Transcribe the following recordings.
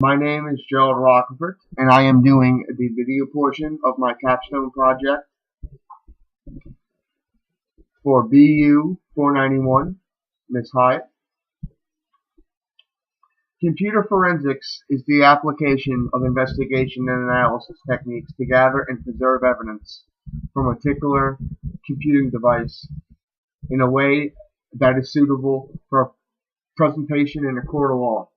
My name is Gerald Rockford, and I am doing the video portion of my capstone project for BU 491, Ms. Hyatt. Computer forensics is the application of investigation and analysis techniques to gather and preserve evidence from a particular computing device in a way that is suitable for presentation in a court of law.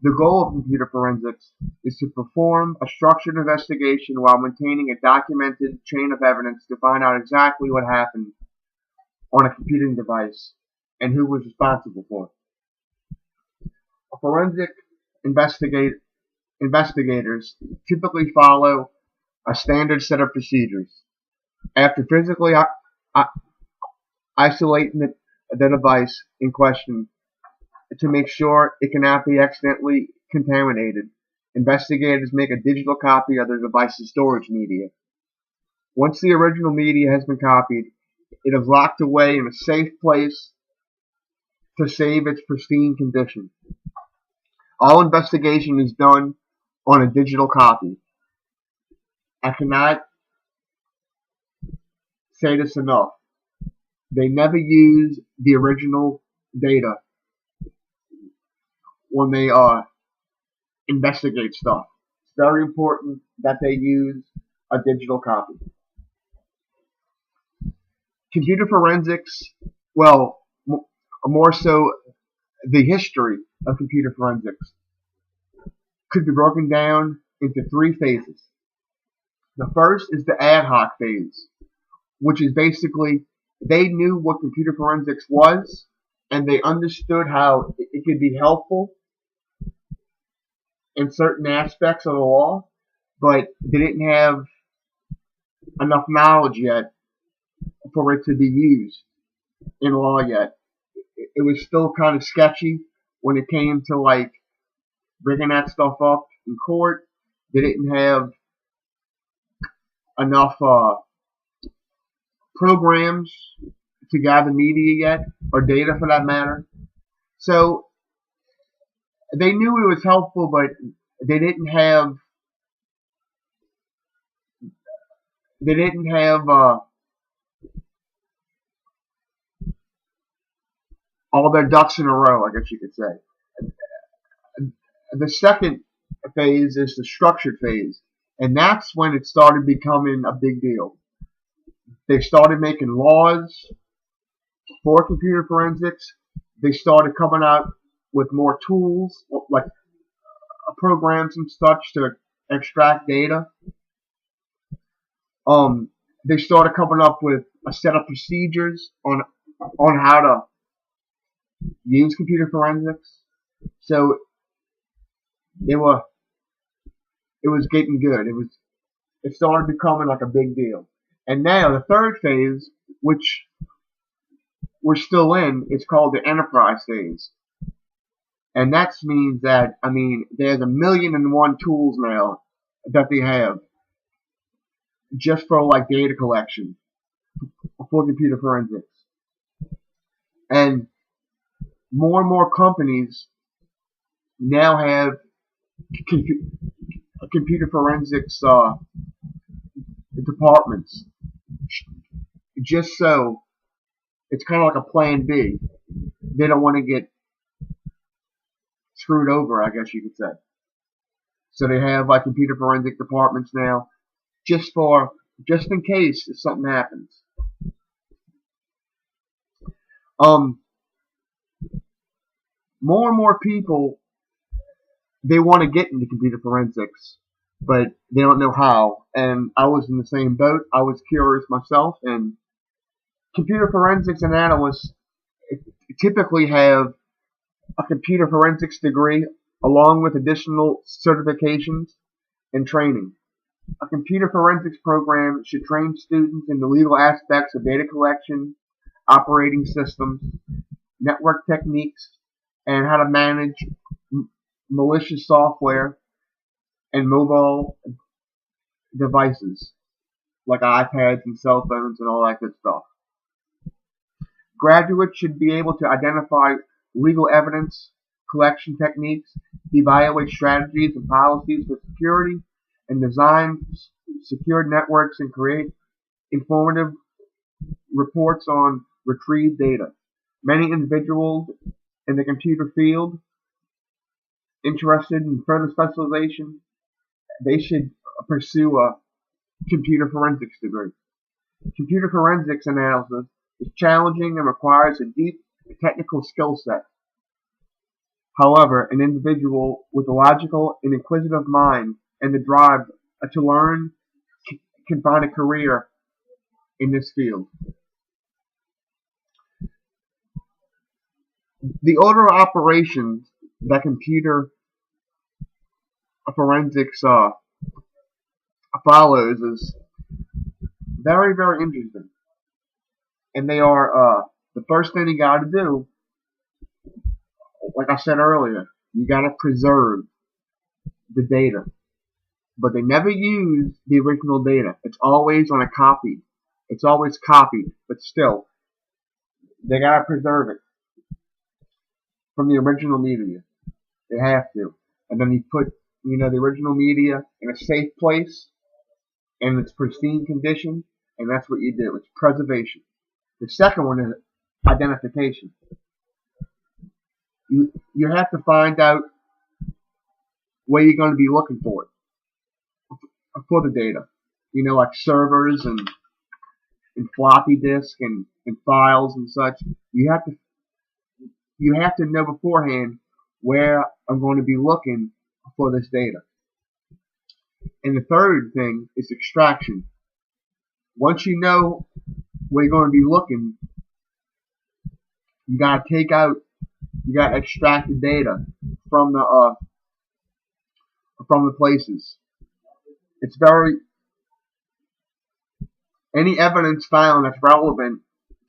The goal of computer forensics is to perform a structured investigation while maintaining a documented chain of evidence to find out exactly what happened on a computing device and who was responsible for it. Forensic investigators typically follow a standard set of procedures. After physically isolating the device in question to make sure it cannot be accidentally contaminated, investigators make a digital copy of the device's storage media. Once the original media has been copied, it is locked away in a safe place to save its pristine condition. All investigation is done on a digital copy. I cannot say this enough. They never use the original data when they investigate stuff. It's very important that they use a digital copy. Computer forensics, well, more so the history of computer forensics, could be broken down into three phases. The first is the ad hoc phase, which is basically they knew what computer forensics was and they understood how it could be helpful in certain aspects of the law, but they didn't have enough knowledge yet for it to be used in law yet. It was still kind of sketchy when it came to like bringing that stuff up in court. They didn't have enough programs to gather media yet, or data for that matter. So they knew it was helpful, but they didn't have all their ducks in a row, I guess you could say. The second phase is the structured phase, and that's when it started becoming a big deal. They started making laws for computer forensics. They started coming out with more tools, like programs and such to extract data. They started coming up with a set of procedures on how to use computer forensics. So it was getting good. It started becoming like a big deal. And now the third phase, which we're still in, it's called the enterprise phase. And that means that, there's 1,000,001 tools now that they have just for like data collection for computer forensics. And more companies now have computer forensics departments, just so it's kind of like a plan B. They don't want to get screwed over, I guess you could say. So they have like computer forensic departments now, just in case if something happens. More and more people, they want to get into computer forensics, but they don't know how. And I was in the same boat. I was curious myself, and computer forensics and analysts typically have a computer forensics degree along with additional certifications and training. A computer forensics program should train students in the legal aspects of data collection, operating systems, network techniques, and how to manage malicious software and mobile devices like iPads and cell phones and all that good stuff. Graduates should be able to identify legal evidence collection techniques, evaluate strategies and policies for security, and design secure networks and create informative reports on retrieved data. Many individuals in the computer field interested in further specialization, they should pursue a computer forensics degree. Computer forensics analysis is challenging and requires a deep technical skill set. However, an individual with a logical and inquisitive mind and the drive to learn can find a career in this field. The order of operations that computer forensics follows is very, very interesting. And they are the first thing you got to do, like I said earlier, you got to preserve the data. But they never use the original data. It's always on a copy. It's always copied, but still, they got to preserve it from the original media. They have to. And then you put, the original media in a safe place, in its pristine condition, and that's what you do. It's preservation. The second one is identification. You have to find out where you're going to be looking for it, for the data. Like servers and floppy disk and files and such. You have to know beforehand where I'm going to be looking for this data. And the third thing is extraction. Once you know where you're going to be looking, you got to extract the data from the places. It's any evidence found that's relevant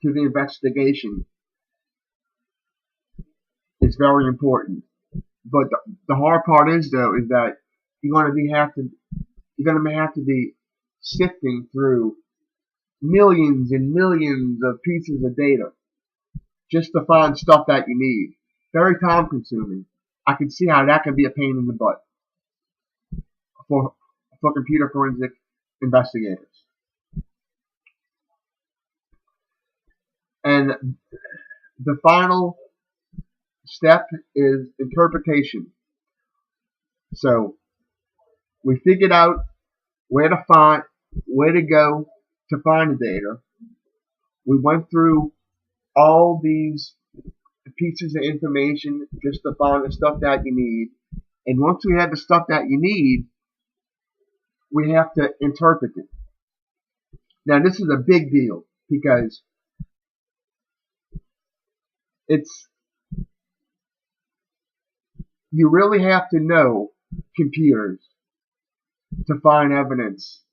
to the investigation is very important. But the hard part is that you're going to have to be sifting through millions and millions of pieces of data just to find stuff that you need. Very time consuming. I can see how that can be a pain in the butt for computer forensic investigators. And the final step is interpretation. So we figured out where to go to find the data. We went through all these pieces of information just to find the stuff that you need. And once we have the stuff that you need, we have to interpret it. Now this is a big deal because you really have to know computers to find evidence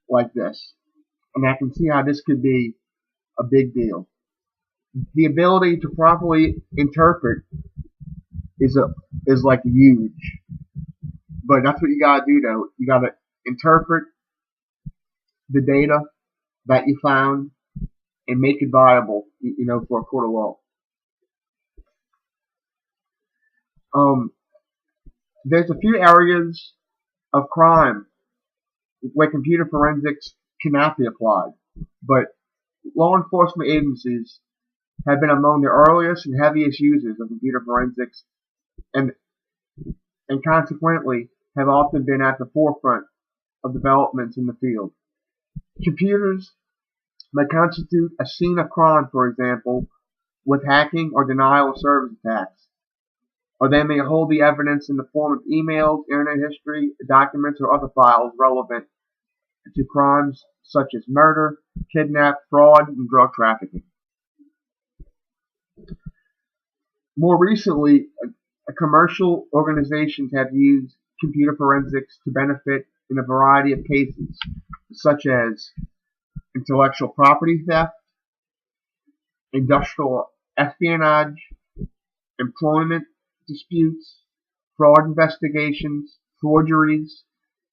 like this. And I can see how this could be a big deal. The ability to properly interpret is like huge. But that's what you gotta do though. You gotta interpret the data that you found and make it viable, for a court of law. There's a few areas of crime where computer forensics cannot be applied, but law enforcement agencies have been among the earliest and heaviest users of computer forensics, and consequently have often been at the forefront of developments in the field. Computers may constitute a scene of crime, for example, with hacking or denial of service attacks, or they may hold the evidence in the form of emails, internet history, documents, or other files relevant to crimes such as murder, kidnap, fraud, and drug trafficking. More recently, commercial organizations have used computer forensics to benefit in a variety of cases, such as intellectual property theft, industrial espionage, employment disputes, fraud investigations, forgeries,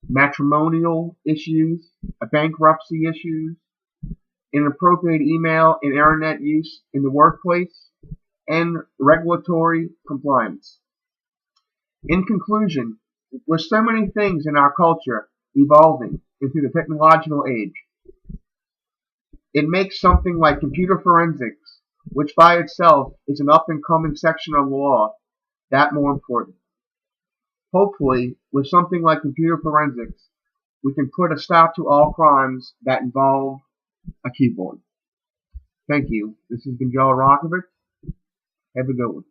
matrimonial issues, bankruptcy issues, inappropriate email and internet use in the workplace, and regulatory compliance. In conclusion, with so many things in our culture evolving into the technological age, it makes something like computer forensics, which by itself is an up-and-coming section of the law, that more important. Hopefully, with something like computer forensics, we can put a stop to all crimes that involve a keyboard. Thank you. This has been Joe Rockovich. Have a good one.